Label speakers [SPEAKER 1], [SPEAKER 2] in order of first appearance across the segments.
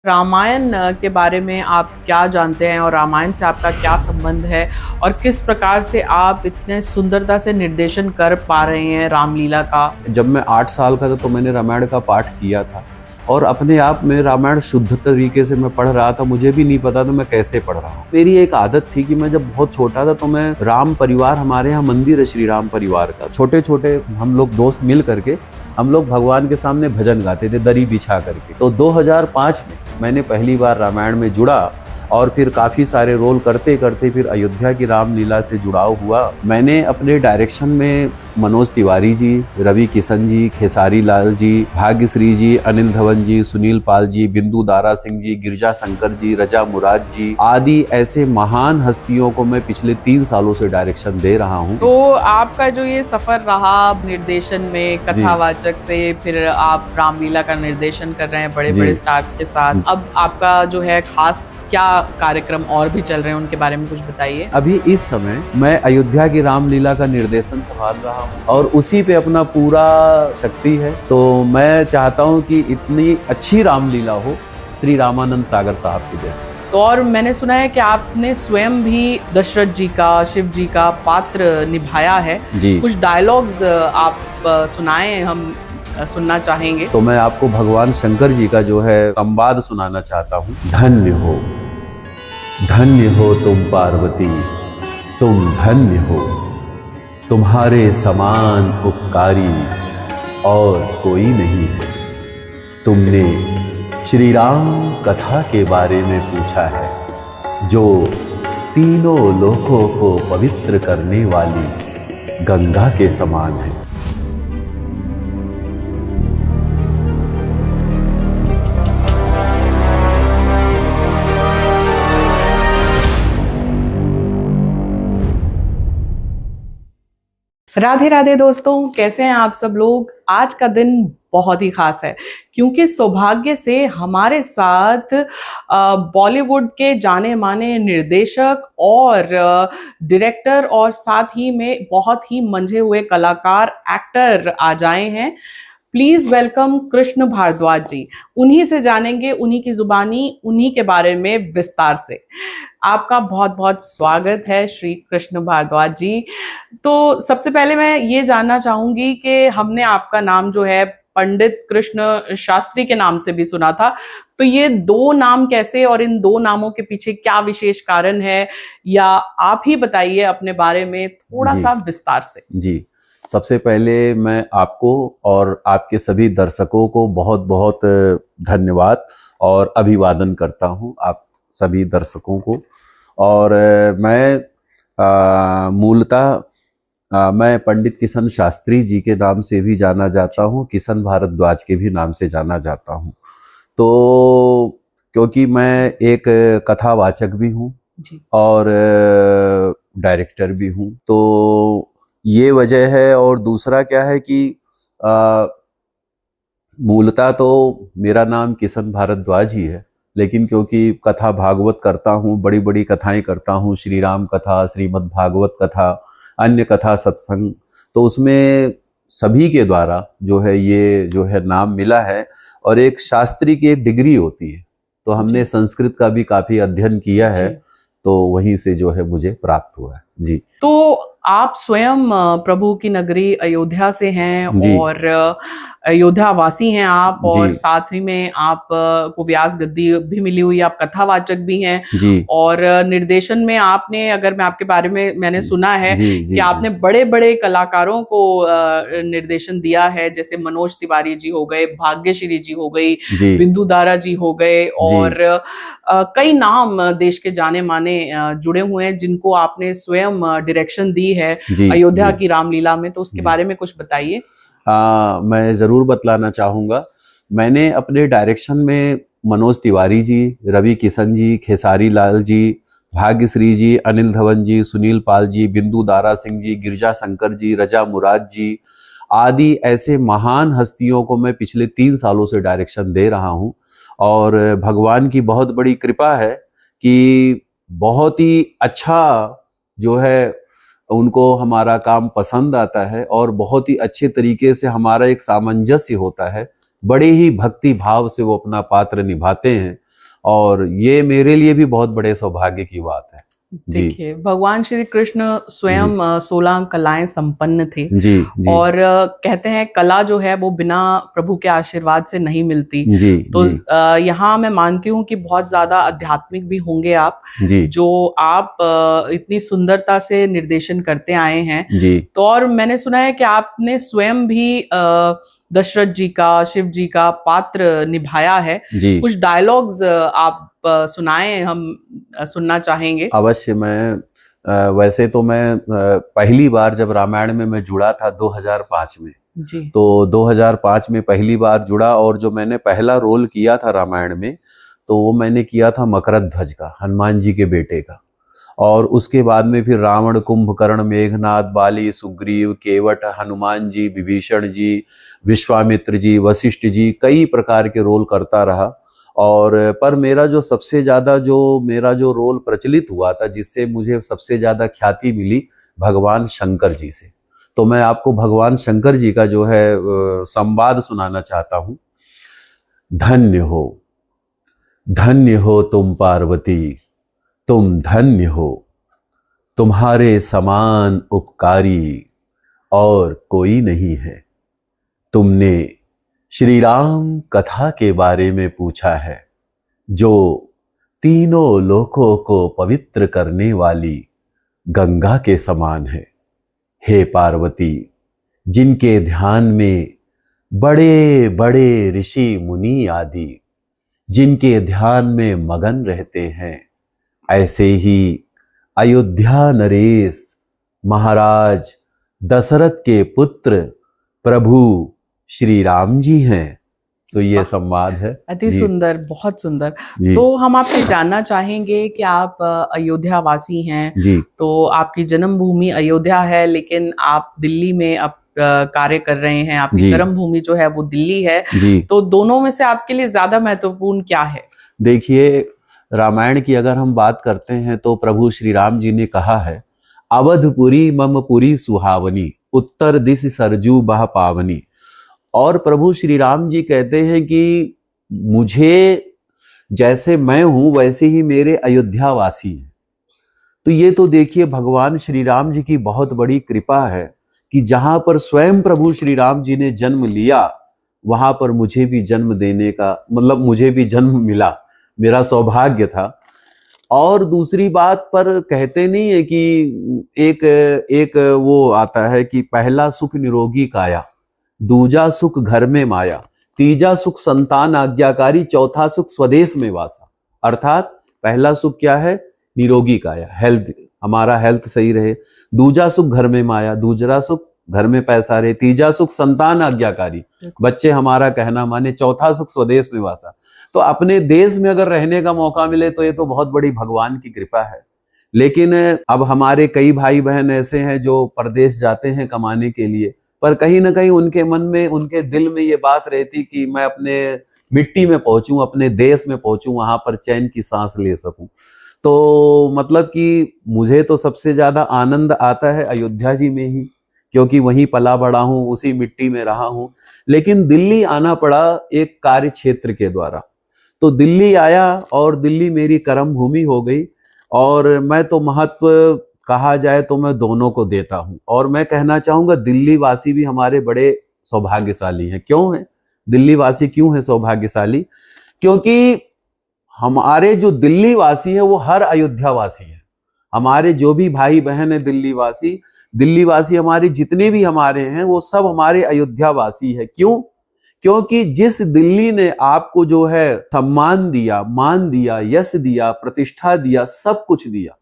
[SPEAKER 1] रामायण के बारे में आप क्या जानते हैं और रामायण से आपका क्या संबंध है और किस प्रकार से आप इतने सुंदरता से निर्देशन कर पा रहे हैं रामलीला का?
[SPEAKER 2] जब मैं 8 साल का था तो मैंने रामायण का पाठ किया था और अपने आप में रामायण शुद्ध तरीके से मैं पढ़ रहा था। मुझे भी नहीं पता था मैं कैसे पढ़ रहा हूँ। मेरी एक आदत थी कि मैं जब बहुत छोटा था तो मैं राम परिवार, हमारे यहाँ मंदिर है श्री राम परिवार का, छोटे छोटे हम लोग दोस्त मिल करके हम लोग भगवान के सामने भजन गाते थे दरी बिछा करके। तो 2005 में मैंने पहली बार रामायण में जुड़ा और फिर काफ़ी सारे रोल करते करते फिर अयोध्या की रामलीला से जुड़ाव हुआ। मैंने अपने डायरेक्शन में मनोज तिवारी जी, रवि किशन जी, खेसारी लाल जी, भाग्यश्री जी, अनिल धवन जी, सुनील पाल जी, बिंदु दारा सिंह जी, गिरजा शंकर जी, रजा मुराद जी आदि ऐसे महान हस्तियों को मैं पिछले 3 सालों से डायरेक्शन दे रहा हूँ।
[SPEAKER 1] तो आपका जो ये सफर रहा निर्देशन में कथावाचक से, फिर आप रामलीला का निर्देशन कर रहे हैं बड़े बड़े स्टार्स के साथ, अब आपका जो है खास क्या कार्यक्रम और भी चल रहे हैं उनके बारे में कुछ बताइए।
[SPEAKER 2] अभी इस समय मैं अयोध्या की रामलीला का निर्देशन संभाल रहा हूँ और उसी पे अपना पूरा शक्ति है। तो मैं चाहता हूँ कि इतनी अच्छी रामलीला हो श्री रामानंद सागर साहब की जैसे।
[SPEAKER 1] तो और मैंने सुना है कि आपने स्वयं भी दशरथ जी का, शिव जी का पात्र निभाया है
[SPEAKER 2] जी।
[SPEAKER 1] कुछ डायलॉग्स आप सुनाएं, हम सुनना चाहेंगे।
[SPEAKER 2] तो मैं आपको भगवान शंकर जी का जो है संवाद सुनाना चाहता हूँ। धन्य हो तुम पार्वती, तुम धन्य हो, तुम्हारे समान उपकारी और कोई नहीं है। तुमने श्री राम कथा के बारे में पूछा है, जो तीनों लोकों को पवित्र करने वाली गंगा के समान है।
[SPEAKER 1] राधे राधे दोस्तों, कैसे हैं आप सब लोग। आज का दिन बहुत ही खास है क्योंकि सौभाग्य से हमारे साथ बॉलीवुड के जाने माने निर्देशक और डायरेक्टर और साथ ही में बहुत ही मंझे हुए कलाकार, एक्टर आ जाए हैं। प्लीज वेलकम कृष्ण भारद्वाज जी। उन्हीं से जानेंगे, उन्हीं की जुबानी, उन्हीं के बारे में विस्तार से। आपका बहुत बहुत स्वागत है श्री कृष्ण भारद्वाज जी। तो सबसे पहले मैं ये जानना चाहूंगी कि हमने आपका नाम जो है पंडित कृष्ण शास्त्री के नाम से भी सुना था, तो ये दो नाम कैसे और इन दो नामों के पीछे क्या विशेष कारण है, या आप ही बताइए अपने बारे में थोड़ा सा विस्तार से।
[SPEAKER 2] जी, सबसे पहले मैं आपको और आपके सभी दर्शकों को बहुत बहुत धन्यवाद और अभिवादन करता हूं, आप सभी दर्शकों को। और मैं मूलतः मैं पंडित किशन शास्त्री जी के नाम से भी जाना जाता हूं, किशन भारद्वाज के भी नाम से जाना जाता हूं। तो क्योंकि मैं एक कथावाचक भी हूं और डायरेक्टर भी हूं, तो ये वजह है। और दूसरा क्या है कि मूलतः तो मेरा नाम किशन भारद्वाज ही है, लेकिन क्योंकि कथा भागवत करता हूँ, बड़ी बड़ी कथाएं करता हूँ, श्री राम कथा, श्रीमद् भागवत कथा, अन्य कथा, सत्संग, तो उसमें सभी के द्वारा जो है ये जो है नाम मिला है। और एक शास्त्री की एक डिग्री होती है, तो हमने संस्कृत का भी काफी अध्ययन किया है, तो वहीं से जो है मुझे प्राप्त हुआ है। जी।
[SPEAKER 1] तो आप स्वयं प्रभु की नगरी अयोध्या से हैं और अयोध्या वासी हैं आप, और साथ ही में आप को व्यास गद्दी भी मिली हुई, आप कथावाचक भी हैं और निर्देशन में आपने, अगर मैं आपके बारे में मैंने सुना है कि आपने बड़े बड़े कलाकारों को निर्देशन दिया है, जैसे मनोज तिवारी जी हो गए, भाग्यश्री जी हो गई, बिंदु दारा जी हो गए, और कई नाम देश के जाने माने जुड़े हुए हैं जिनको आपने स्वयं डायरेक्शन दी है अयोध्या की रामलीला में। तो उसके बारे में कुछ बताइए।
[SPEAKER 2] मैं जरूर बतलाना चाहूंगा। मैंने अपने डायरेक्शन में मनोज तिवारी जी, रवि किशन जी, खेसारी लाल जी, भाग्यश्री जी, अनिल धवन जी, सुनील पाल जी, बिंदु दारा सिंह जी, गिरजा शंकर जी, रजा मुराद जी आदि ऐसे महान हस्तियों को मैं पिछले 3 सालों से डायरेक्शन दे रहा हूं। और भगवान की बहुत बड़ी कृपा है कि बहुत ही अच्छा जो है उनको हमारा काम पसंद आता है और बहुत ही अच्छे तरीके से हमारा एक सामंजस्य होता है। बड़े ही भक्ति भाव से वो अपना पात्र निभाते हैं और ये मेरे लिए भी बहुत बड़े सौभाग्य की बात है। जी
[SPEAKER 1] देखिए, भगवान श्री कृष्ण स्वयं 16 कलाएं संपन्न थे।
[SPEAKER 2] जी जी
[SPEAKER 1] और कहते हैं कला जो है वो बिना प्रभु के आशीर्वाद से नहीं मिलती।
[SPEAKER 2] जी
[SPEAKER 1] तो
[SPEAKER 2] जी
[SPEAKER 1] यहाँ मैं मानती हूँ कि बहुत ज्यादा आध्यात्मिक भी होंगे आप,
[SPEAKER 2] जी
[SPEAKER 1] जो आप इतनी सुंदरता से निर्देशन करते आए हैं।
[SPEAKER 2] जी
[SPEAKER 1] तो और मैंने सुना है कि आपने स्वयं भी दशरथ जी का, शिव जी का पात्र निभाया है।
[SPEAKER 2] जी
[SPEAKER 1] कुछ डायलॉग्स आप सुनाएं, हम सुनना चाहेंगे।
[SPEAKER 2] अवश्य। वैसे तो मैं पहली बार जब रामायण में मैं जुड़ा था 2005 में,
[SPEAKER 1] जी
[SPEAKER 2] तो 2005 में पहली बार जुड़ा, और जो मैंने पहला रोल किया था रामायण में, तो वो मैंने किया था मकरध्वज का, हनुमान जी के बेटे का। और उसके बाद में फिर रावण, कुंभकर्ण, मेघनाद, बाली, सुग्रीव, केवट, हनुमान जी, विभीषण जी, विश्वामित्र जी, वशिष्ठ जी, कई प्रकार के रोल करता रहा। और पर मेरा जो रोल प्रचलित हुआ था, जिससे मुझे सबसे ज्यादा ख्याति मिली, भगवान शंकर जी से। तो मैं आपको भगवान शंकर जी का जो है संवाद सुनाना चाहता हूँ। धन्य हो तुम पार्वती, तुम धन्य हो, तुम्हारे समान उपकारी और कोई नहीं है। तुमने श्री राम कथा के बारे में पूछा है, जो तीनों लोकों को पवित्र करने वाली गंगा के समान है। हे पार्वती, जिनके ध्यान में बड़े बड़े ऋषि मुनि आदि जिनके ध्यान में मगन रहते हैं, ऐसे ही अयोध्या नरेश महाराज दशरथ के पुत्र प्रभु श्री राम जी हैं। तो ये संवाद है।
[SPEAKER 1] अति
[SPEAKER 2] जी
[SPEAKER 1] सुंदर, बहुत सुंदर।
[SPEAKER 2] जी
[SPEAKER 1] तो हम आपसे जानना चाहेंगे कि आप अयोध्या वासी हैं।
[SPEAKER 2] जी
[SPEAKER 1] तो आपकी जन्मभूमि अयोध्या है, लेकिन आप दिल्ली में अब कार्य कर रहे हैं, आपकी
[SPEAKER 2] जी
[SPEAKER 1] कर्म भूमि जो है वो दिल्ली है।
[SPEAKER 2] जी।
[SPEAKER 1] तो दोनों में से आपके लिए ज्यादा महत्वपूर्ण क्या है?
[SPEAKER 2] देखिए, रामायण की अगर हम बात करते हैं तो प्रभु श्री राम जी ने कहा है, अवधपुरी मम पुरी सुहावनी, उत्तर दिश सरजू बह पावनी। और प्रभु श्री राम जी कहते हैं कि मुझे, जैसे मैं हूं वैसे ही मेरे अयोध्या वासी हैं। तो ये तो देखिए भगवान श्री राम जी की बहुत बड़ी कृपा है कि जहां पर स्वयं प्रभु श्री राम जी ने जन्म लिया, वहां पर मुझे भी जन्म देने का, मतलब मुझे भी जन्म मिला, मेरा सौभाग्य था। और दूसरी बात पर कहते नहीं है कि एक वो आता है कि पहला सुख निरोगी काया, दूजा सुख घर में माया, तीजा सुख संतान आज्ञाकारी, चौथा सुख स्वदेश में वासा। अर्थात पहला सुख क्या है? निरोगी काया, हेल्थ, हमारा हेल्थ सही रहे। दूजा सुख घर में माया, दूसरा सुख घर में पैसा रहे। तीजा सुख संतान आज्ञाकारी, बच्चे हमारा कहना माने। चौथा सुख स्वदेश में वासा। तो अपने देश में अगर रहने का मौका मिले तो ये तो बहुत बड़ी भगवान की कृपा है। लेकिन अब हमारे कई भाई बहन ऐसे हैं जो परदेश जाते हैं कमाने के लिए, पर कहीं ना कहीं उनके मन में, उनके दिल में ये बात रहती कि मैं अपने मिट्टी में पहुंचूं, अपने देश में पहुंचूं, वहां पर चैन की सांस ले सकूं। तो मतलब कि मुझे तो सबसे ज्यादा आनंद आता है अयोध्या जी में ही, क्योंकि वहीं पला बड़ा हूं, उसी मिट्टी में रहा हूं। लेकिन दिल्ली आना पड़ा एक कार्य क्षेत्र के द्वारा। तो दिल्ली आया और दिल्ली मेरी कर्म भूमि हो गई। और मैं तो महत्व कहा जाए तो मैं दोनों को देता हूं। और मैं कहना चाहूंगा दिल्ली वासी भी हमारे बड़े सौभाग्यशाली हैं। क्यों है दिल्ली वासी, क्यों है सौभाग्यशाली? क्योंकि हमारे जो दिल्ली वासी है वो हर अयोध्या वासी है। हमारे जो भी भाई बहन है दिल्ली वासी हमारे जितने भी हमारे हैं, वो सब हमारे अयोध्या वासी है। क्यों? क्योंकि जिस दिल्ली ने आपको जो है सम्मान दिया, मान दिया, यश दिया, प्रतिष्ठा दिया, सब कुछ दिया,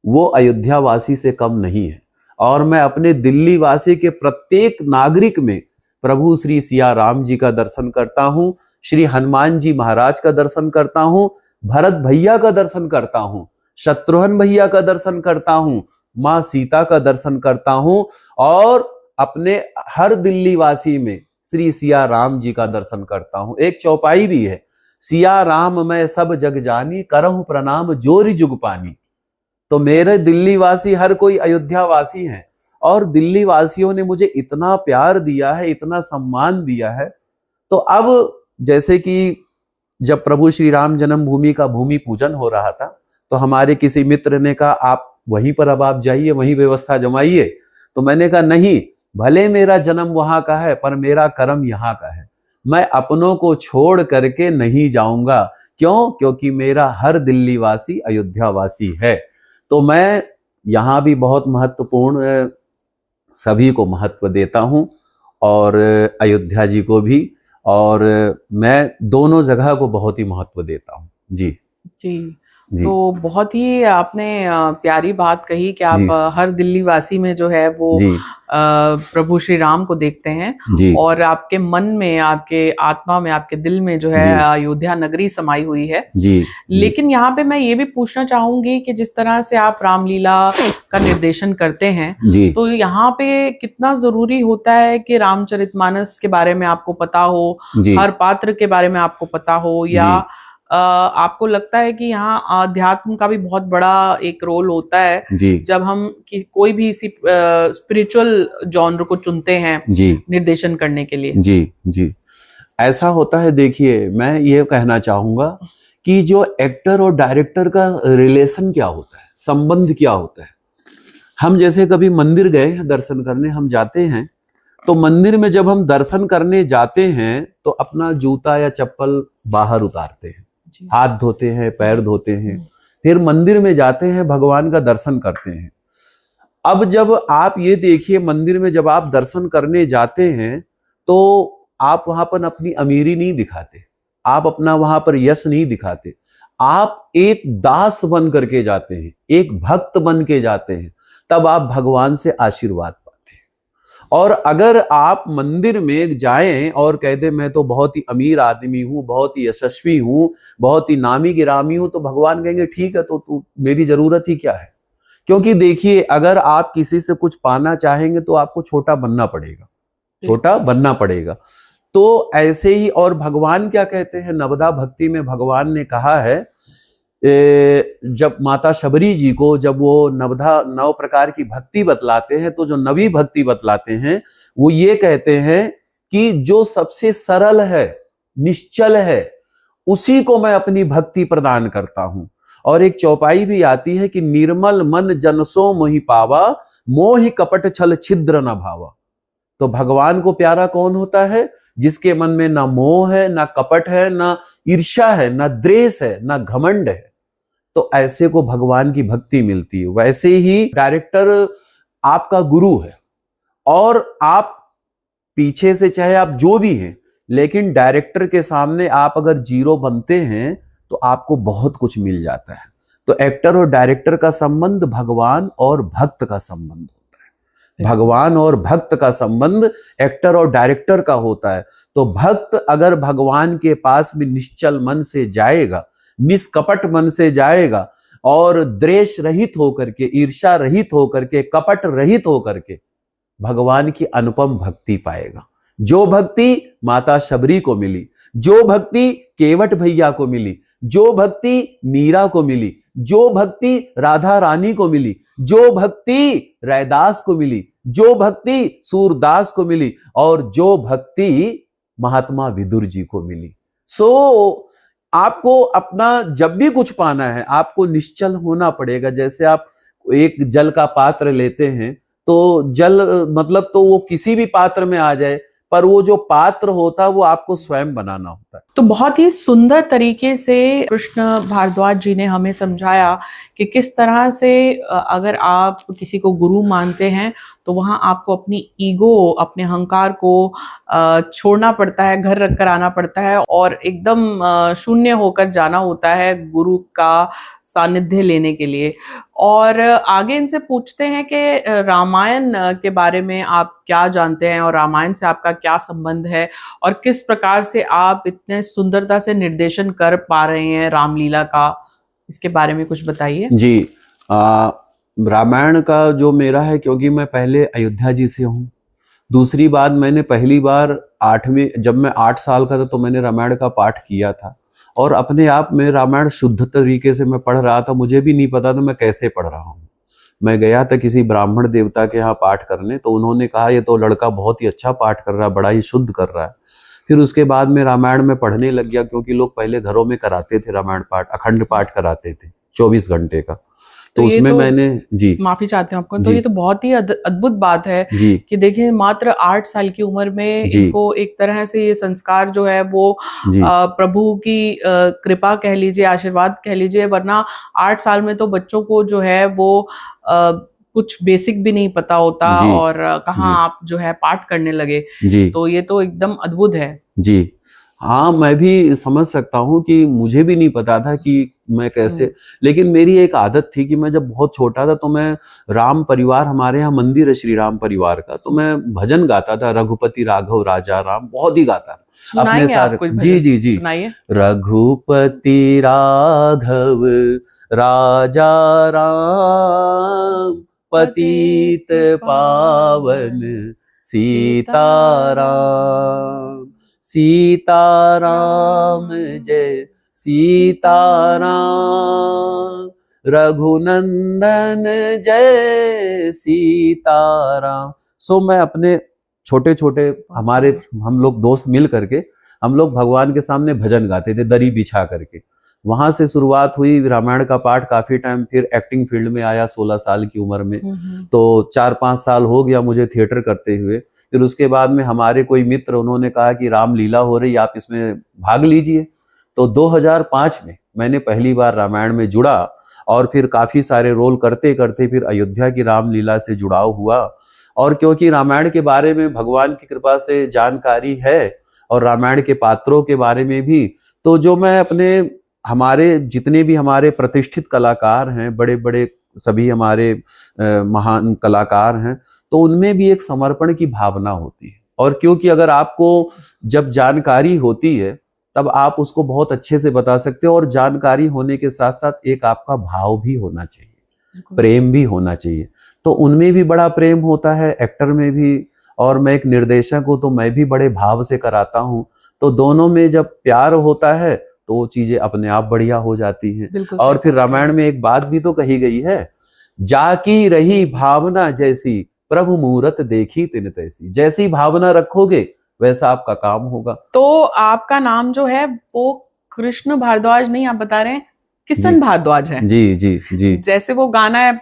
[SPEAKER 2] वो अयोध्या वासी से कम नहीं है। और मैं अपने दिल्ली वासी के प्रत्येक नागरिक में प्रभु श्री सिया राम जी का दर्शन करता हूं, श्री हनुमान जी महाराज का दर्शन करता हूं, भरत भैया का दर्शन करता हूं, शत्रुघ्न भैया का दर्शन करता हूं, मां सीता का दर्शन करता हूं, और अपने हर दिल्ली वासी में श्री सिया राम जी का दर्शन करता हूं। एक चौपाई भी है, सिया राम मैं सब जग जानी, करहु प्रणाम जोरि जुग पानी। तो मेरे दिल्ली वासी हर कोई अयोध्या वासी हैं। और दिल्ली वासियों ने मुझे इतना प्यार दिया है, इतना सम्मान दिया है। तो अब जैसे कि जब प्रभु श्री राम जन्मभूमि का भूमि पूजन हो रहा था तो हमारे किसी मित्र ने कहा आप वहीं पर अब आप जाइए, वहीं व्यवस्था जमाइए। तो मैंने कहा नहीं, भले मेरा जन्म वहां का है पर मेरा कर्म यहाँ का है, मैं अपनों को छोड़ करके नहीं जाऊंगा। क्यों? क्योंकि मेरा हर दिल्ली वासी अयोध्या वासी है। तो मैं यहाँ भी बहुत महत्वपूर्ण सभी को महत्व देता हूँ और अयोध्या जी को भी, और मैं दोनों जगह को बहुत ही महत्व देता हूँ। जी
[SPEAKER 1] जी।
[SPEAKER 2] जी
[SPEAKER 1] तो बहुत ही आपने प्यारी बात कही कि आप
[SPEAKER 2] जी
[SPEAKER 1] हर दिल्ली वासी में जो है वो
[SPEAKER 2] जी
[SPEAKER 1] प्रभु श्री राम को देखते हैं
[SPEAKER 2] जी
[SPEAKER 1] और आपके मन में, आपके आत्मा में, आपके दिल में जो है
[SPEAKER 2] जी
[SPEAKER 1] अयोध्या नगरी समाई हुई है।
[SPEAKER 2] जी
[SPEAKER 1] लेकिन यहाँ पे मैं ये भी पूछना चाहूंगी कि जिस तरह से आप रामलीला का निर्देशन करते हैं,
[SPEAKER 2] जी
[SPEAKER 1] तो यहाँ पे कितना जरूरी होता है कि रामचरितमानस के बारे में आपको पता हो,
[SPEAKER 2] जी
[SPEAKER 1] हर पात्र के बारे में आपको पता हो, या
[SPEAKER 2] जी
[SPEAKER 1] आपको लगता है कि यहाँ अध्यात्म का भी बहुत बड़ा एक रोल होता है
[SPEAKER 2] जी
[SPEAKER 1] जब हम कोई भी इसी स्पिरिचुअल जॉनर को चुनते हैं
[SPEAKER 2] जी
[SPEAKER 1] निर्देशन करने के लिए?
[SPEAKER 2] जी जी ऐसा होता है। देखिए, मैं ये कहना चाहूंगा कि जो एक्टर और डायरेक्टर का रिलेशन क्या होता है, संबंध क्या होता है। हम जैसे कभी मंदिर गए हैं दर्शन करने, हम जाते हैं तो मंदिर में जब हम दर्शन करने जाते हैं तो अपना जूता या चप्पल बाहर उतारते हैं,
[SPEAKER 1] जी।
[SPEAKER 2] हाथ धोते हैं, पैर धोते हैं, फिर मंदिर में जाते हैं, भगवान का दर्शन करते हैं। अब जब आप ये देखिए, मंदिर में जब आप दर्शन करने जाते हैं तो आप वहां पर अपनी अमीरी नहीं दिखाते, आप अपना वहां पर यश नहीं दिखाते, आप एक दास बन करके जाते हैं, एक भक्त बन के जाते हैं, तब आप भगवान से आशीर्वाद पाते हैं। और अगर आप मंदिर में जाएं और कह दें मैं तो बहुत ही अमीर आदमी हूं, बहुत ही यशस्वी हूं, बहुत ही नामी गिरामी हूं, तो भगवान कहेंगे ठीक है, तो तू मेरी जरूरत ही क्या है। क्योंकि देखिए, अगर आप किसी से कुछ पाना चाहेंगे तो आपको छोटा बनना पड़ेगा, छोटा बनना पड़ेगा। तो ऐसे ही, और भगवान क्या कहते हैं, नवदा भक्ति में भगवान ने कहा है, जब माता शबरी जी को जब वो नौ प्रकार की भक्ति बतलाते हैं, तो जो नवी भक्ति बतलाते हैं वो ये कहते हैं कि जो सबसे सरल है, निश्चल है, उसी को मैं अपनी भक्ति प्रदान करता हूं। और एक चौपाई भी आती है कि निर्मल मन जनसो मोहि पावा, मोहि कपट छल छिद्र न भावा। तो भगवान को प्यारा कौन होता है? जिसके मन में ना मोह है, ना कपट है, ना ईर्ष्या है, ना द्वेष है, ना घमंड है। तो ऐसे को भगवान की भक्ति मिलती है। वैसे ही डायरेक्टर आपका गुरु है, और आप पीछे से चाहे आप जो भी हैं, लेकिन डायरेक्टर के सामने आप अगर जीरो बनते हैं तो आपको बहुत कुछ मिल जाता है। तो एक्टर और डायरेक्टर का संबंध भगवान और भक्त का संबंध होता है, भगवान और भक्त का संबंध एक्टर और डायरेक्टर का होता है। तो भक्त अगर भगवान के पास भी निश्चल मन से जाएगा, निष्कपट मन से जाएगा, और द्वेष रहित होकर के, ईर्ष्या रहित होकर के, कपट रहित होकर के भगवान की अनुपम भक्ति पाएगा। जो भक्ति माता शबरी को मिली, जो भक्ति केवट भैया को मिली, जो भक्ति मीरा को मिली, जो भक्ति राधा रानी को मिली, जो भक्ति रैदास को मिली, जो भक्ति सूरदास को मिली, और जो भक्ति महात्मा विदुर जी को मिली। सो आपको अपना जब भी कुछ पाना है, आपको निश्चल होना पड़ेगा। जैसे आप एक जल का पात्र लेते हैं, तो जल मतलब तो वो किसी भी पात्र में आ जाए, पर वो जो पात्र होता है वो आपको स्वयं बनाना होता है।
[SPEAKER 1] तो बहुत ही सुंदर तरीके से कृष्ण भारद्वाज जी ने हमें समझाया कि किस तरह से अगर आप किसी को गुरु मानते हैं तो वहाँ आपको अपनी ईगो, अपने अहंकार को छोड़ना पड़ता है, घर रख कर आना पड़ता है, और एकदम शून्य होकर जाना होता है गुरु का सानिध्य लेने के लिए। और आगे इनसे पूछते हैं कि रामायण के बारे में आप क्या जानते हैं और रामायण से आपका क्या संबंध है, और किस प्रकार से आप इतने सुंदरता से निर्देशन कर पा रहे हैं रामलीला का, इसके बारे में कुछ बताइए।
[SPEAKER 2] जी, रामायण का जो मेरा है, क्योंकि मैं पहले अयोध्या जी से हूँ। दूसरी बात, मैंने पहली बार जब मैं 8 साल का था तो मैंने रामायण का पाठ किया था, और अपने आप में रामायण शुद्ध तरीके से मैं पढ़ रहा था। मुझे भी नहीं पता था मैं कैसे पढ़ रहा हूँ। मैं गया था किसी ब्राह्मण देवता के यहाँ पाठ करने, तो उन्होंने कहा ये तो लड़का बहुत ही अच्छा पाठ कर रहा है, बड़ा ही शुद्ध कर रहा है। फिर उसके बाद में रामायण में पढ़ने लग गया, क्योंकि लोग पहले घरों में कराते थे रामायण पाठ, अखंड पाठ कराते थे 24 घंटे का। तो
[SPEAKER 1] ये
[SPEAKER 2] उसमें
[SPEAKER 1] तो
[SPEAKER 2] मैंने जी
[SPEAKER 1] माफी चाहते हैं आपको, तो
[SPEAKER 2] जी
[SPEAKER 1] ये तो बहुत ही अद्भुत बात है
[SPEAKER 2] जी
[SPEAKER 1] कि देखिए मात्र 8 साल की उम्र में
[SPEAKER 2] जी
[SPEAKER 1] इनको एक तरह से ये संस्कार जो है वो
[SPEAKER 2] जी
[SPEAKER 1] प्रभु की कृपा कह लीजिए, आशीर्वाद कह लीजिए, वरना 8 साल में तो बच्चों को जो है वो कुछ बेसिक भी नहीं पता होता
[SPEAKER 2] जी
[SPEAKER 1] और कहाँ
[SPEAKER 2] जी
[SPEAKER 1] आप जो है पाठ करने लगे।
[SPEAKER 2] जी
[SPEAKER 1] तो ये तो एकदम अद्भुत है।
[SPEAKER 2] जी। हाँ, मैं भी समझ सकता हूँ कि मुझे भी नहीं पता था कि मैं कैसे, लेकिन मेरी एक आदत थी कि मैं जब बहुत छोटा था तो मैं राम परिवार, हमारे यहाँ मंदिर है श्री राम परिवार का, तो मैं भजन गाता था, रघुपति राघव राजा राम, बहुत ही गाता था अपने
[SPEAKER 1] सुनाएंगे आप
[SPEAKER 2] सारे।
[SPEAKER 1] कुछ
[SPEAKER 2] जी
[SPEAKER 1] भजन?
[SPEAKER 2] जी जी।
[SPEAKER 1] सुनाइए।
[SPEAKER 2] रघुपति राघव राजा राम, पतित पावन सीताराम, सीताराम जय सीताराम, रघुनंदन जय सीताराम। सो मैं अपने छोटे छोटे, हमारे हम लोग दोस्त मिल करके हम लोग भगवान के सामने भजन गाते थे दरी बिछा करके। वहां से शुरुआत हुई रामायण का पाठ काफी टाइम, फिर एक्टिंग फील्ड में आया 16 साल की उम्र में। तो 4-5 साल हो गया मुझे थिएटर करते हुए। फिर उसके बाद में हमारे कोई मित्र, उन्होंने कहा कि रामलीला हो रही, आप इसमें भाग लीजिए। तो 2005 में मैंने पहली बार रामायण में जुड़ा और फिर काफी सारे रोल करते करते फिर अयोध्या की रामलीला से जुड़ाव हुआ। और क्योंकि रामायण के बारे में भगवान की कृपा से जानकारी है और रामायण के पात्रों के बारे में भी, तो जो मैं अपने, हमारे जितने भी हमारे प्रतिष्ठित कलाकार हैं, बड़े बड़े सभी हमारे महान कलाकार हैं, तो उनमें भी एक समर्पण की भावना होती है। और क्योंकि अगर आपको जब जानकारी होती है तब आप उसको बहुत अच्छे से बता सकते हो, और जानकारी होने के साथ साथ एक आपका भाव भी होना चाहिए, प्रेम भी होना चाहिए। तो उनमें भी बड़ा प्रेम होता है, एक्टर में भी, और मैं एक निर्देशक हूँ तो मैं भी बड़े भाव से कराता हूँ। तो दोनों में जब प्यार होता है तो वो चीजें अपने आप बढ़िया हो जाती हैं। और फिर रामायण में एक बात भी तो कही गई है, जाकी रही भावना जैसी, प्रभु मूरत देखी तिन तैसी। जैसी भावना रखोगे वैसा आपका काम होगा।
[SPEAKER 1] तो आपका नाम जो है वो कृष्ण भारद्वाज नहीं, आप बता रहे हैं किशन भारद्वाज है।
[SPEAKER 2] जी जी जी।
[SPEAKER 1] जैसे वो गाना है,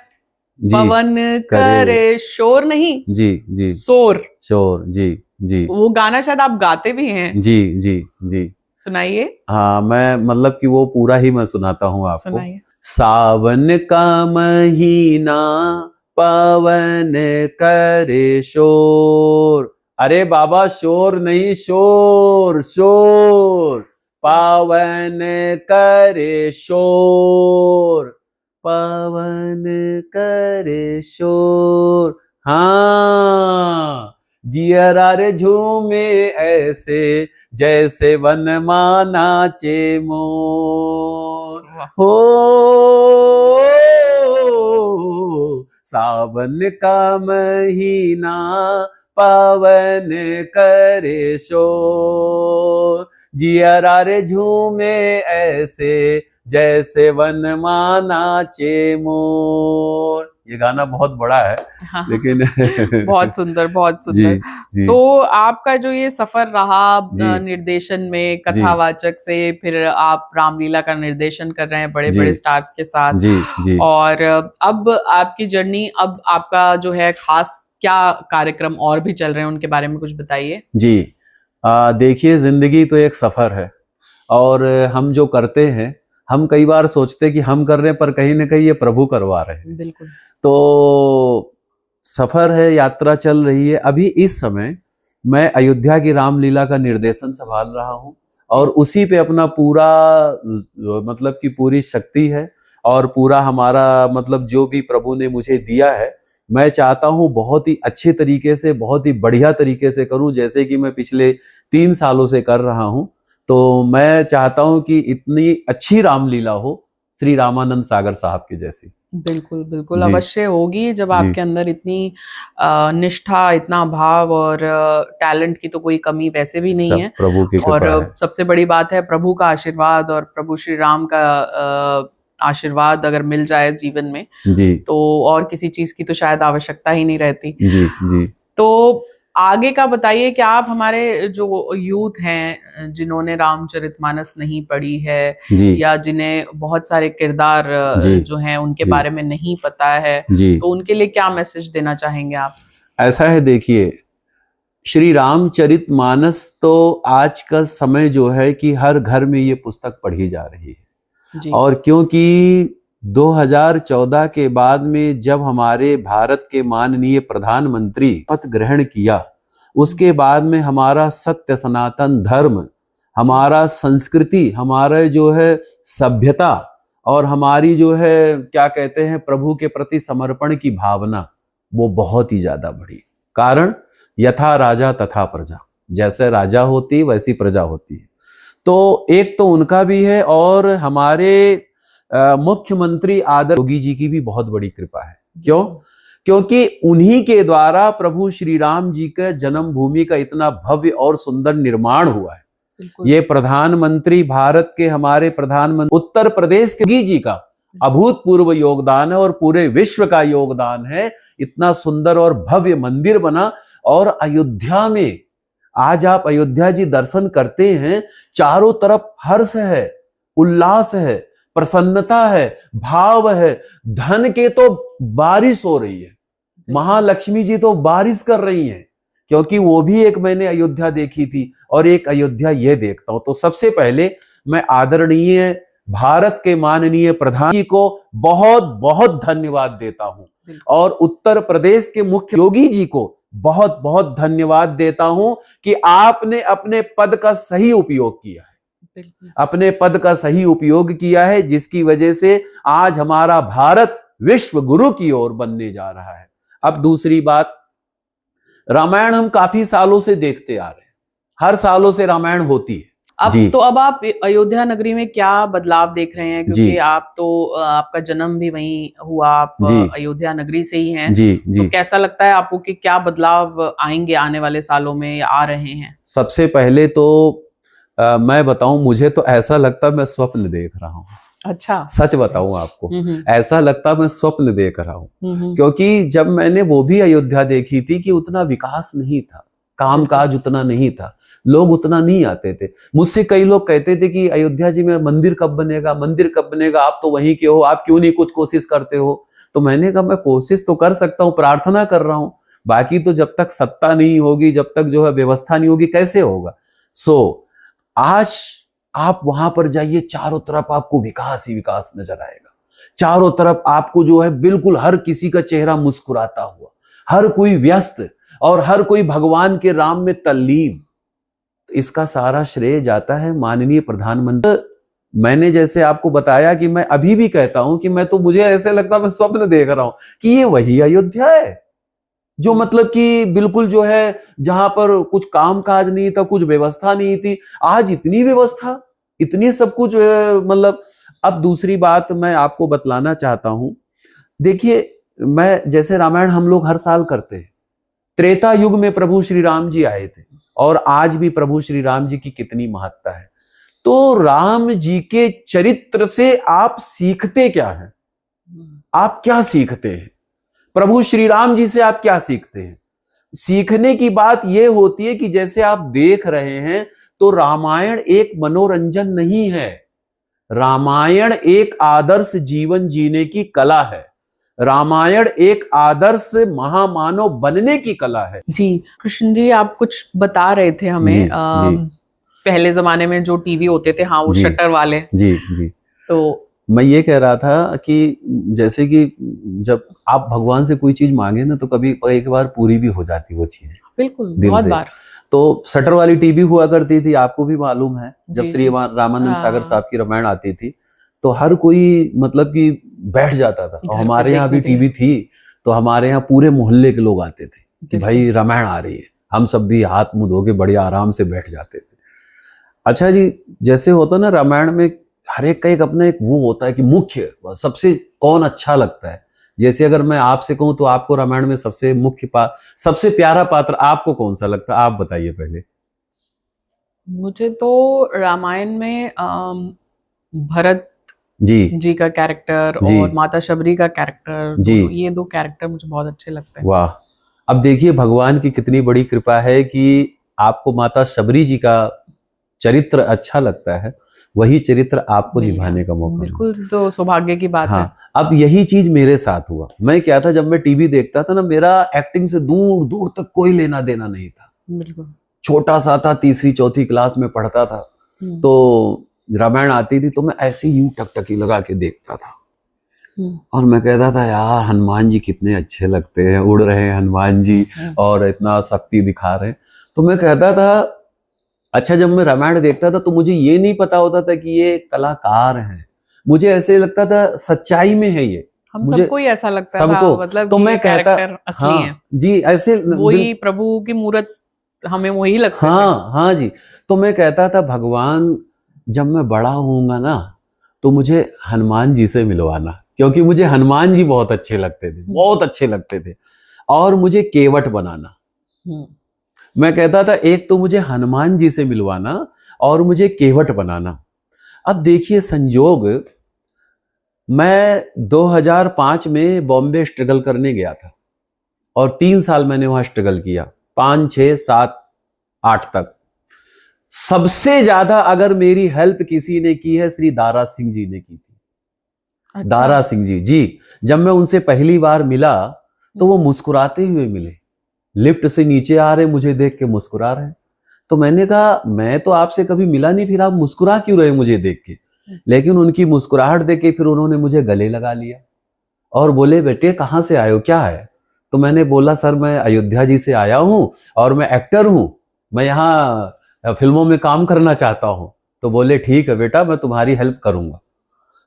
[SPEAKER 1] पवन करे शोर, नहीं
[SPEAKER 2] जी जी,
[SPEAKER 1] शोर
[SPEAKER 2] शोर, जी जी।
[SPEAKER 1] वो गाना शायद आप गाते भी हैं।
[SPEAKER 2] जी जी जी।
[SPEAKER 1] सुनाइए।
[SPEAKER 2] हाँ, मैं मतलब कि वो पूरा ही मैं सुनाता हूँ आपको।
[SPEAKER 1] सुनाइए।
[SPEAKER 2] सावन का महीना पवन करे शोर, अरे बाबा शोर नहीं, शोर शोर, पावन करे शोर, पवन करे शोर। हाँ, जियरा रे झूमे ऐसे, जैसे वन माना चे मोर। हो सावन का महीना पवन करे शोर, जियरा रे झूमे ऐसे, जैसे वन माना चे मोर। ये गाना बहुत बड़ा है। हाँ, लेकिन
[SPEAKER 1] बहुत सुंदर, बहुत सुंदर।
[SPEAKER 2] जी, जी।
[SPEAKER 1] तो आपका जो ये सफर रहा निर्देशन में, कथावाचक से फिर आप रामलीला का निर्देशन कर रहे हैं बड़े बड़े स्टार्स के साथ,
[SPEAKER 2] जी, जी।
[SPEAKER 1] और अब आपकी जर्नी, अब आपका जो है खास क्या कार्यक्रम और भी चल रहे हैं, उनके बारे में कुछ बताइए।
[SPEAKER 2] जी, देखिए जिंदगी तो एक सफर है, और हम जो करते हैं, हम कई बार सोचते कि हम कर रहे हैं, पर कहीं ना कहीं ये प्रभु करवा रहे हैं।
[SPEAKER 1] बिल्कुल।
[SPEAKER 2] तो सफर है, यात्रा चल रही है। अभी इस समय मैं अयोध्या की रामलीला का निर्देशन संभाल रहा हूँ, और उसी पे अपना पूरा मतलब कि पूरी शक्ति है, और पूरा हमारा मतलब जो भी प्रभु ने मुझे दिया है, मैं चाहता हूँ बहुत ही अच्छे तरीके से, बहुत ही बढ़िया तरीके से करूँ, जैसे कि मैं पिछले 3 सालों से कर रहा हूँ। तो मैं चाहता हूँ कि इतनी अच्छी रामलीला हो श्री रामानंद सागर साहब की जैसी।
[SPEAKER 1] बिल्कुल बिल्कुल, अवश्य होगी, जब आपके अंदर इतनी निष्ठा, इतना भाव और टैलेंट की तो कोई कमी वैसे भी नहीं है।
[SPEAKER 2] प्रभु की कृपा है।
[SPEAKER 1] सबसे बड़ी बात है प्रभु का आशीर्वाद, और प्रभु श्री राम का आशीर्वाद अगर मिल जाए जीवन में,
[SPEAKER 2] जी,
[SPEAKER 1] तो और किसी चीज की तो शायद आवश्यकता ही नहीं रहती।
[SPEAKER 2] जी जी।
[SPEAKER 1] तो आगे का बताइए कि आप हमारे जो यूथ हैं जिन्होंने रामचरितमानस नहीं पढ़ी है
[SPEAKER 2] जी
[SPEAKER 1] या जिन्हें बहुत सारे किरदार
[SPEAKER 2] जी
[SPEAKER 1] जो हैं उनके
[SPEAKER 2] जी
[SPEAKER 1] बारे में नहीं पता है,
[SPEAKER 2] जी
[SPEAKER 1] तो उनके लिए क्या मैसेज देना चाहेंगे आप?
[SPEAKER 2] ऐसा है, देखिए, श्री रामचरितमानस तो आज का समय जो है कि हर घर में ये पुस्तक पढ़ी जा रही है।
[SPEAKER 1] जी।
[SPEAKER 2] और क्योंकि 2014 के बाद में जब हमारे भारत के माननीय प्रधानमंत्री पद ग्रहण किया, उसके बाद में हमारा सत्य सनातन धर्म, हमारा संस्कृति, हमारा जो है सभ्यता और हमारी जो है क्या कहते हैं प्रभु के प्रति समर्पण की भावना, वो बहुत ही ज्यादा बढ़ी। कारण यथा राजा तथा प्रजा, जैसे राजा होती वैसी प्रजा होती है। तो एक तो उनका भी है और हमारे मुख्यमंत्री आदरणीय योगी जी की भी बहुत बड़ी कृपा है। क्यों? क्योंकि उन्हीं के द्वारा प्रभु श्री राम जी के जन्मभूमि का इतना भव्य और सुंदर निर्माण हुआ है। ये प्रधानमंत्री भारत के हमारे प्रधानमंत्री उत्तर प्रदेश के योगी जी का अभूतपूर्व योगदान है और पूरे विश्व का योगदान है। इतना सुंदर और भव्य मंदिर बना और अयोध्या में आज आप अयोध्या जी दर्शन करते हैं, चारों तरफ हर्ष है, उल्लास है, प्रसन्नता है, भाव है, धन के तो बारिश हो रही है। महालक्ष्मी जी तो बारिश कर रही हैं, क्योंकि वो भी एक मैंने अयोध्या देखी थी और एक अयोध्या ये देखता हूं। तो सबसे पहले मैं आदरणीय भारत के माननीय प्रधान जी को बहुत बहुत धन्यवाद देता हूं और उत्तर प्रदेश के मुख्य योगी जी को बहुत बहुत धन्यवाद देता हूं कि आपने अपने पद का सही उपयोग किया है, अपने पद का सही उपयोग किया है, जिसकी वजह से आज हमारा भारत विश्व गुरु की ओर बनने जा रहा है। अब दूसरी बात, रामायण हम काफी सालों से देखते आ रहे हैं, हर सालों से रामायण होती है।
[SPEAKER 1] अब आप अयोध्या नगरी में क्या बदलाव देख रहे हैं? क्योंकि आप तो आपका जन्म भी वहीं हुआ, आप अयोध्या नगरी से ही हैं। तो कैसा लगता है आपको कि क्या बदलाव आएंगे आने वाले सालों में या आ रहे हैं?
[SPEAKER 2] सबसे पहले तो मैं बताऊं, मुझे तो ऐसा लगता मैं स्वप्न देख रहा हूँ।
[SPEAKER 1] अच्छा,
[SPEAKER 2] सच बताऊं आपको, ऐसा लगता मैं स्वप्न देख रहा हूँ। क्योंकि जब मैंने वो भी अयोध्या देखी थी कि उतना विकास नहीं था, कामकाज उतना नहीं था, लोग उतना नहीं आते थे। मुझसे कई लोग कहते थे कि अयोध्या जी में मंदिर कब बनेगा, मंदिर कब बनेगा, आप तो वहीं के हो, आप क्यों नहीं कुछ कोशिश करते हो? तो मैंने कहा मैं कोशिश तो कर सकता हूँ, प्रार्थना कर रहा हूँ, बाकी तो जब तक सत्ता नहीं होगी, जब तक जो है व्यवस्था नहीं होगी, कैसे होगा? आज आप वहां पर जाइए, चारों तरफ आपको विकास ही विकास नजर आएगा। चारों तरफ आपको जो है बिल्कुल हर किसी का चेहरा मुस्कुराता हुआ, हर कोई व्यस्त और हर कोई भगवान के राम में तल्लीन। तो इसका सारा श्रेय जाता है माननीय प्रधानमंत्री। मैंने जैसे आपको बताया कि मैं अभी भी कहता हूं कि मुझे ऐसे लगता मैं स्वप्न देख रहा हूं कि ये वही अयोध्या है जो मतलब कि बिल्कुल जो है जहां पर कुछ काम काज नहीं था, कुछ व्यवस्था नहीं थी, आज इतनी व्यवस्था, इतनी सब कुछ मतलब। अब दूसरी बात मैं आपको बतलाना चाहता हूं, देखिए, मैं जैसे रामायण हम लोग हर साल करते हैं, त्रेता युग में प्रभु श्री राम जी आए थे और आज भी प्रभु श्री राम जी की कितनी महत्ता है। तो राम जी के चरित्र से आप सीखते क्या हैं? आप क्या सीखते हैं? प्रभु श्री राम जी से आप क्या सीखते हैं? सीखने की बात यह होती है कि जैसे आप देख रहे हैं तो रामायण एक मनोरंजन नहीं है, रामायण एक आदर्श जीवन जीने की कला है, रामायण एक आदर्श महामानव बनने की कला है।
[SPEAKER 1] जी कृष्ण जी, आप कुछ बता रहे थे हमें। जी। पहले जमाने में जो टीवी होते थे, हाँ, वो शटर वाले।
[SPEAKER 2] जी जी।
[SPEAKER 1] तो
[SPEAKER 2] मैं ये कह रहा था कि जैसे कि जब आप भगवान से कोई चीज मांगे ना, तो कभी एक बार पूरी भी हो जाती वो चीज,
[SPEAKER 1] बिल्कुल, बहुत बार।
[SPEAKER 2] तो शटर वाली टीवी हुआ करती थी, आपको भी मालूम है, जब श्री रामानंद सागर साहब की रामायण आती थी तो हर कोई मतलब कि बैठ जाता था। और हमारे यहाँ भी टीवी थी, तो हमारे यहाँ पूरे मोहल्ले के लोग आते थे कि भाई रामायण आ रही है, हम सब भी हाथ मुंह धो के बड़े आराम से बैठ जाते थे। अच्छा जी, जैसे होता ना रामायण में हर एक का एक अपना एक वो होता है कि मुख्य सबसे कौन अच्छा लगता है। जैसे अगर मैं आपसे कहूं तो आपको रामायण में सबसे मुख्य सबसे प्यारा पात्र आपको कौन सा लगता है? आप बताइए पहले।
[SPEAKER 1] मुझे तो रामायण में भरत जी का कैरेक्टर और माता शबरी का कैरेक्टर, ये दो कैरेक्टर मुझे बहुत अच्छे लगते हैं।
[SPEAKER 2] वाह, अब देखिए भगवान की कितनी बड़ी कृपा है कि आपको माता शबरी जी का चरित्र अच्छा लगता है, वही चरित्र आपको
[SPEAKER 1] मिल गया।
[SPEAKER 2] निभाने का मौका मिला।
[SPEAKER 1] बिल्कुल, तो सौभाग्य की बात है।
[SPEAKER 2] हाँ, अब यही चीज मेरे साथ हुआ। मैं क्या था, जब मैं टीवी देखता था ना, मेरा एक्टिंग से दूर दूर तक कोई लेना देना नहीं था।
[SPEAKER 1] बिल्कुल।
[SPEAKER 2] छोटा सा था, तीसरी चौथी क्लास में पढ़ता था, तो रामायण आती थी तो मैं ऐसे यूं टकटकी लगा के देखता था और मैं कहता था यार हनुमान जी कितने अच्छे लगते हैं, उड़ रहे हैं हनुमान जी और इतना शक्ति दिखा रहे हैं। तो मैं कहता था, अच्छा जब मैं रामायण देखता था तो मुझे ये नहीं पता होता था कि ये कलाकार हैं, मुझे ऐसे लगता था सच्चाई में है ये,
[SPEAKER 1] हम
[SPEAKER 2] मुझे
[SPEAKER 1] सबको ही ऐसा लगता
[SPEAKER 2] सबको।
[SPEAKER 1] था, मतलब
[SPEAKER 2] तो
[SPEAKER 1] कि
[SPEAKER 2] मैं
[SPEAKER 1] ये
[SPEAKER 2] कहता,
[SPEAKER 1] कैरेक्टर असली
[SPEAKER 2] हाँ
[SPEAKER 1] है,
[SPEAKER 2] जी, ऐसे
[SPEAKER 1] वही प्रभु की मूरत हमें वही लगते थे।
[SPEAKER 2] हाँ हाँ जी। तो मैं कहता था भगवान जब मैं बड़ा होऊंगा ना तो मुझे हनुमान जी से मिलवाना, क्योंकि मुझे हनुमान जी बहुत अच्छे लगते थे, बहुत अच्छे लगते थे। और मुझे केवट बनाना, मैं कहता था एक तो मुझे हनुमान जी से मिलवाना और मुझे केवट बनाना। अब देखिए संजोग, मैं 2005 में बॉम्बे स्ट्रगल करने गया था और 3 साल मैंने वहां स्ट्रगल किया, 5, 6, 7, 8 तक। सबसे ज्यादा अगर मेरी हेल्प किसी ने की है, श्री दारा सिंह जी ने की थी।
[SPEAKER 1] अच्छा।
[SPEAKER 2] दारा सिंह जी, जी, जब मैं उनसे पहली बार मिला तो वो मुस्कुराते हुए मिले, लिफ्ट से नीचे आ रहे, मुझे देख के मुस्कुरा रहे। तो मैंने कहा मैं तो आपसे कभी मिला नहीं, फिर आप मुस्कुरा क्यों रहे मुझे देख के? लेकिन उनकी मुस्कुराहट देख के फिर उन्होंने मुझे गले लगा लिया और बोले बेटे कहाँ से आए हो, क्या है? तो मैंने बोला सर मैं अयोध्या जी से आया हूँ और मैं एक्टर हूँ, मैं यहाँ फिल्मों में काम करना चाहता हूँ। तो बोले ठीक है बेटा, मैं तुम्हारी हेल्प करूंगा।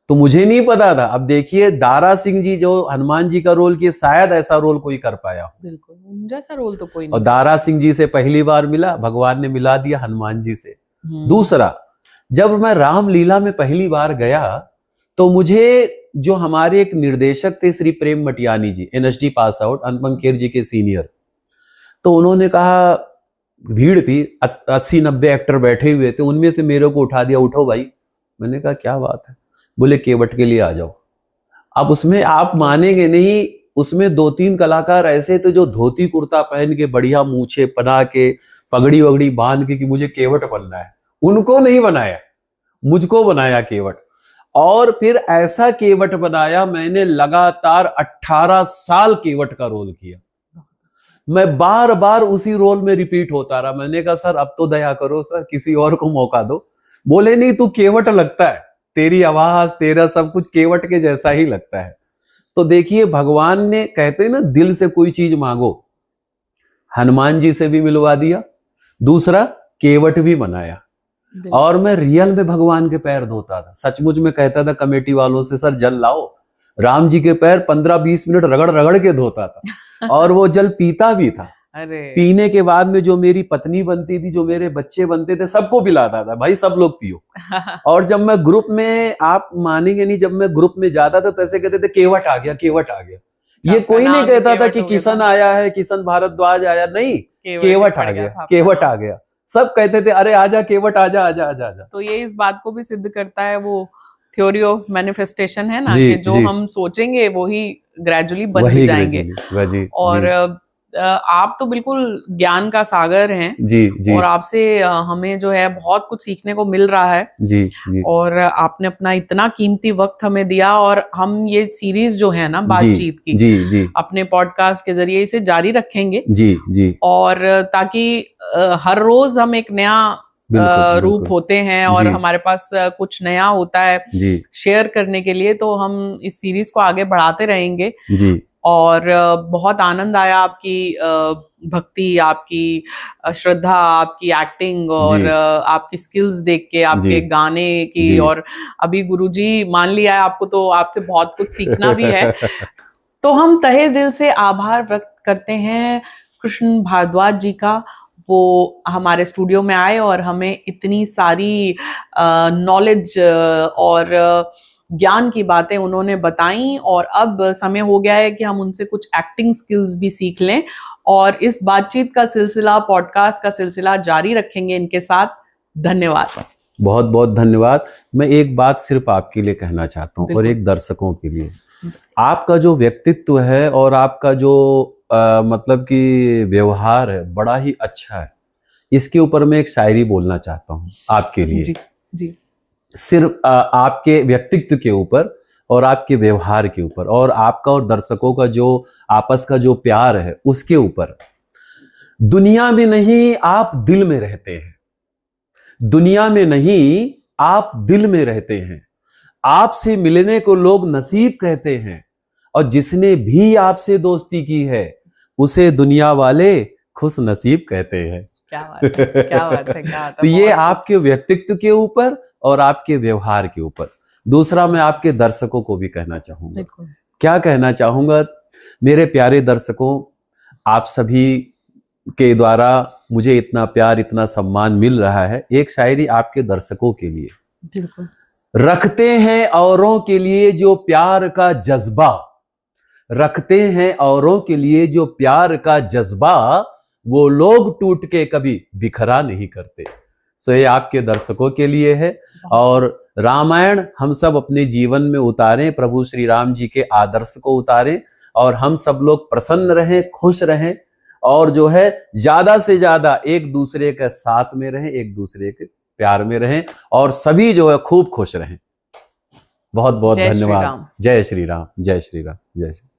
[SPEAKER 2] तो मुझे नहीं पता था। अब देखिए दारा सिंह जी जो हनुमान जी का रोल किए, शायद ऐसा रोल कोई कर पाया हो।
[SPEAKER 1] बिल्कुल, उन जैसा रोल तो कोई
[SPEAKER 2] और
[SPEAKER 1] नहीं।
[SPEAKER 2] दारा सिंह जी से पहली बार मिला, भगवान ने मिला दिया हनुमान जी से। दूसरा, जब मैं रामलीला में पहली बार गया तो मुझे जो हमारे एक निर्देशक थे श्री प्रेम मटियानी जी, NSD pass out, Anupam Kher जी के सीनियर, तो उन्होंने कहा, भीड़ थी 80-90 एक्टर बैठे हुए थे, उनमें से मेरे को उठा दिया, उठो भाई। मैंने कहा क्या बात है? बोले केवट के लिए आ जाओ। अब उसमें आप मानेंगे नहीं, उसमें 2-3 कलाकार ऐसे थे जो धोती कुर्ता पहन के बढ़िया मूछे बना के पगड़ी वगड़ी बांध के कि मुझे केवट बनना है, उनको नहीं बनाया, मुझको बनाया केवट। और फिर ऐसा केवट बनाया, मैंने लगातार 18 साल केवट का रोल किया। मैं बार बार उसी रोल में रिपीट होता रहा। मैंने कहा सर अब तो दया करो सर, किसी और को मौका दो। बोले नहीं तू केवट लगता है, तेरी आवाज तेरा सब कुछ केवट के जैसा ही लगता है। तो देखिए भगवान ने, कहते हैं ना दिल से कोई चीज मांगो, हनुमान जी से भी मिलवा दिया, दूसरा केवट भी बनाया। और मैं रियल में भगवान के पैर धोता था, सचमुच में कहता था कमेटी वालों से सर जल लाओ, राम जी के पैर 15-20 मिनट रगड़ रगड़ के धोता था और वो जल पीता भी था।
[SPEAKER 1] अरे
[SPEAKER 2] पीने के बाद में जो मेरी पत्नी बनती थी, जो मेरे बच्चे बनते थे, सबको पिलाता था, भाई सब लोग पियो। और जब मैं ग्रुप में, आप मानेंगे नहीं, जब मैं ग्रुप में जाता था तो ऐसे कहते थे केवट आ गया, केवट आ गया। ये कोई नहीं कहता था कि किशन आया है, किशन भारद्वाज आया, नहीं, केवट आ गया, केवट आ गया। सब कहते थे अरे आजा केवट, आजा आजा आजा आजा।
[SPEAKER 1] तो ये इस बात को भी सिद्ध करता है, वो थ्योरी ऑफ मैनिफेस्टेशन है ना, कि जो हम सोचेंगे वो ही ग्रेजुअली बन भी जाएंगे। और आप तो बिल्कुल ज्ञान का सागर हैं जी। और आपसे हमें जो है बहुत कुछ सीखने को मिल रहा है जी। और आपने अपना इतना कीमती वक्त हमें दिया, और हम ये सीरीज जो है ना बातचीत की जी। अपने पॉडकास्ट के जरिए इसे जारी रखेंगे जी। और ताकि हर रोज हम एक नया रूप होते हैं और हमारे पास कुछ नया होता है शेयर करने के लिए, तो हम इस सीरीज को आगे बढ़ाते रहेंगे जी। और बहुत आनंद आया आपकी भक्ति, आपकी श्रद्धा, आपकी एक्टिंग और आपकी स्किल्स देख के, आपके गाने की। और अभी गुरुजी मान लिया है आपको, तो आपसे बहुत कुछ सीखना भी है। तो हम तहे दिल से आभार व्यक्त करते हैं कृष्ण भारद्वाज जी का। वो हमारे स्टूडियो में आए और हमें इतनी सारी नॉलेज और ज्ञान की बातें उन्होंने बताई, और अब समय हो गया है कि हम उनसे कुछ एक्टिंग स्किल्स भी सीख लें, और इस बातचीत का सिलसिला, पॉडकास्ट का सिलसिला जारी रखेंगे इनके साथ। धन्यवाद,
[SPEAKER 2] बहुत बहुत धन्यवाद। मैं एक बात सिर्फ आपके लिए कहना चाहता हूँ और एक दर्शकों के लिए, आपका जो व्यक्तित्व है और आपका जो मतलब कि व्यवहार है बड़ा ही अच्छा है। इसके ऊपर मैं एक शायरी बोलना चाहता हूँ आपके लिए।
[SPEAKER 1] जी जी।
[SPEAKER 2] सिर्फ आपके व्यक्तित्व के ऊपर और आपके व्यवहार के ऊपर और आपका और दर्शकों का जो आपस का जो प्यार है उसके ऊपर। दुनिया में नहीं आप दिल में रहते हैं, दुनिया में नहीं आप दिल में रहते हैं। आपसे मिलने को लोग नसीब कहते हैं और जिसने भी आपसे दोस्ती की है उसे दुनिया वाले खुश नसीब कहते हैं।
[SPEAKER 1] क्या बात है, क्या बात है, क्या बात
[SPEAKER 2] तो
[SPEAKER 1] है,
[SPEAKER 2] ये
[SPEAKER 1] बहुत
[SPEAKER 2] आपके व्यक्तित्व के ऊपर और आपके व्यवहार के ऊपर। दूसरा, मैं आपके दर्शकों को भी कहना चाहूंगा।
[SPEAKER 1] बिल्कुल।
[SPEAKER 2] क्या कहना चाहूंगा? मेरे प्यारे दर्शकों, आप सभी के द्वारा मुझे इतना प्यार, इतना सम्मान मिल रहा है। एक शायरी आपके दर्शकों के लिए।
[SPEAKER 1] बिल्कुल।
[SPEAKER 2] रखते हैं औरों के लिए जो प्यार का जज्बा, रखते हैं औरों के लिए जो प्यार का जज्बा, वो लोग टूट के कभी बिखरा नहीं करते। सो ये आपके दर्शकों के लिए है। और रामायण हम सब अपने जीवन में उतारें, प्रभु श्री राम जी के आदर्श को उतारें और हम सब लोग प्रसन्न रहें, खुश रहें और जो है ज्यादा से ज्यादा एक दूसरे के साथ में रहें, एक दूसरे के प्यार में रहें और सभी जो है खूब खुश रहें। बहुत बहुत
[SPEAKER 1] जय श्री
[SPEAKER 2] धन्यवाद।
[SPEAKER 1] राम।
[SPEAKER 2] जय श्री राम, जय श्री राम, जय श्री राम।